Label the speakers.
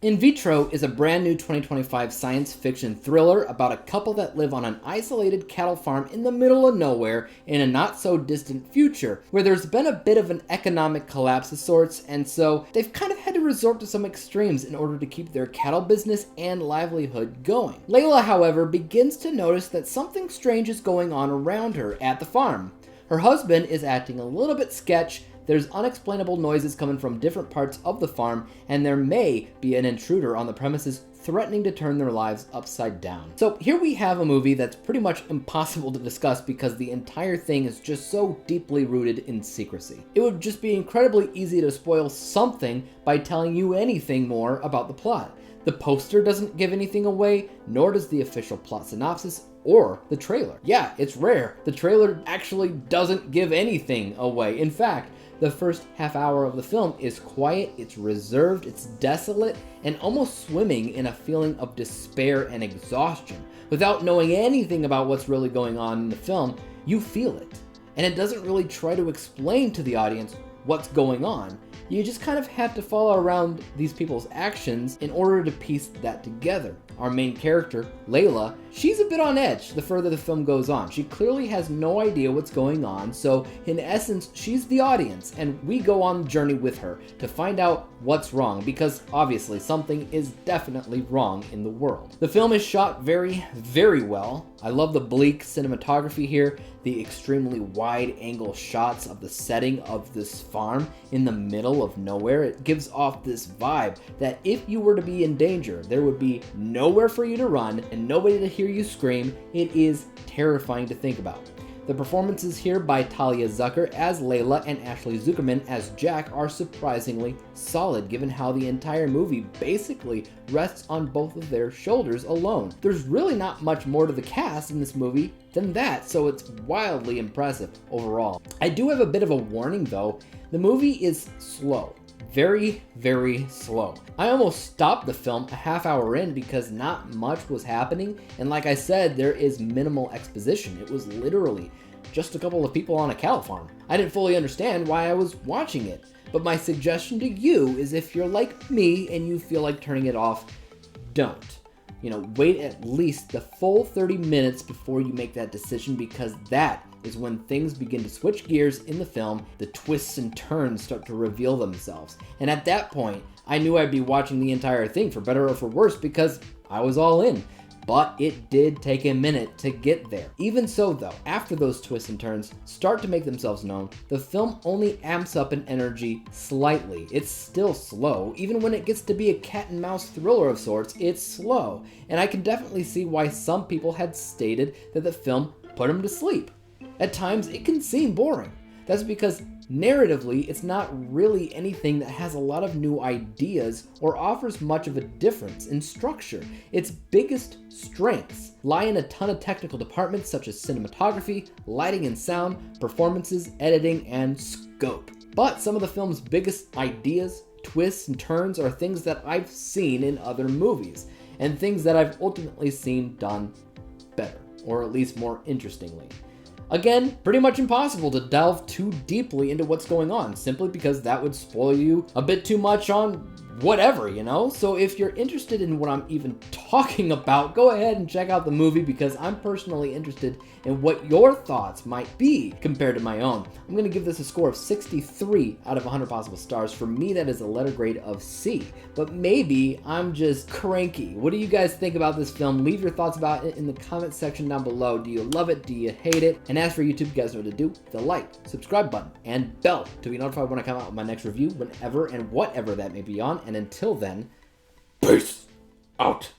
Speaker 1: In Vitro is a brand new 2025 science fiction thriller about a couple that live on an isolated cattle farm in the middle of nowhere in a not so distant future, where there's been a bit of an economic collapse of sorts, and so they've kind of had to resort to some extremes in order to keep their cattle business and livelihood going. Layla, however, begins to notice that something strange is going on around her at the farm. Her husband is acting a little bit sketch. There's unexplainable noises coming from different parts of the farm, and there may be an intruder on the premises threatening to turn their lives upside down. So here we have a movie that's pretty much impossible to discuss because the entire thing is just so deeply rooted in secrecy. It would just be incredibly easy to spoil something by telling you anything more about the plot. The poster doesn't give anything away, nor does the official plot synopsis or the trailer. Yeah, it's rare. The trailer actually doesn't give anything away. In fact, the first half hour of the film is quiet, it's reserved, it's desolate, and almost swimming in a feeling of despair and exhaustion. Without knowing anything about what's really going on in the film, you feel it. And it doesn't really try to explain to the audience what's going on. You just kind of have to follow around these people's actions in order to piece that together. Our main character, Layla, she's a bit on edge the further the film goes on. She clearly has no idea what's going on, so in essence, she's the audience, and we go on the journey with her to find out what's wrong, because obviously something is definitely wrong in the world. The film is shot very, very well. I love the bleak cinematography here, the extremely wide-angle shots of the setting of this farm in the middle of nowhere. It gives off this vibe that if you were to be in danger, there would be nowhere for you to run and nobody to hear you scream. It is terrifying to think about. The performances here by Talia Zucker as Layla and Ashley Zukerman as Jack are surprisingly solid, given how the entire movie basically rests on both of their shoulders alone. There's really not much more to the cast in this movie than that, so it's wildly impressive overall. I do have a bit of a warning though. The movie is slow. Very, very slow. I almost stopped the film a half hour in because not much was happening, and like I said, there is minimal exposition. It was literally just a couple of people on a cattle farm. I didn't fully understand why I was watching it, but my suggestion to you is if you're like me and you feel like turning it off, don't. Wait at least the full 30 minutes before you make that decision, because that is when things begin to switch gears in the film. The twists and turns start to reveal themselves. And at that point, I knew I'd be watching the entire thing for better or for worse because I was all in. But it did take a minute to get there. Even so though, after those twists and turns start to make themselves known, the film only amps up in energy slightly. It's still slow. Even when it gets to be a cat and mouse thriller of sorts, it's slow. And I can definitely see why some people had stated that the film put them to sleep. At times, it can seem boring. That's because narratively, it's not really anything that has a lot of new ideas or offers much of a difference in structure. Its biggest strengths lie in a ton of technical departments such as cinematography, lighting and sound, performances, editing, and scope. But some of the film's biggest ideas, twists, and turns are things that I've seen in other movies, and things that I've ultimately seen done better, or at least more interestingly. Again, pretty much impossible to delve too deeply into what's going on, simply because that would spoil you a bit too much on whatever, So if you're interested in what I'm even talking about, go ahead and check out the movie, because I'm personally interested in what your thoughts might be compared to my own. I'm going to give this a score of 63 out of 100 possible stars. For me, that is a letter grade of C, but maybe I'm just cranky. What do you guys think about this film? Leave your thoughts about it in the comment section down below. Do you love it? Do you hate it? And as for YouTube, you guys know what to do. The like, subscribe button, and bell to be notified when I come out with my next review, whenever and whatever that may be on. And until then, peace out.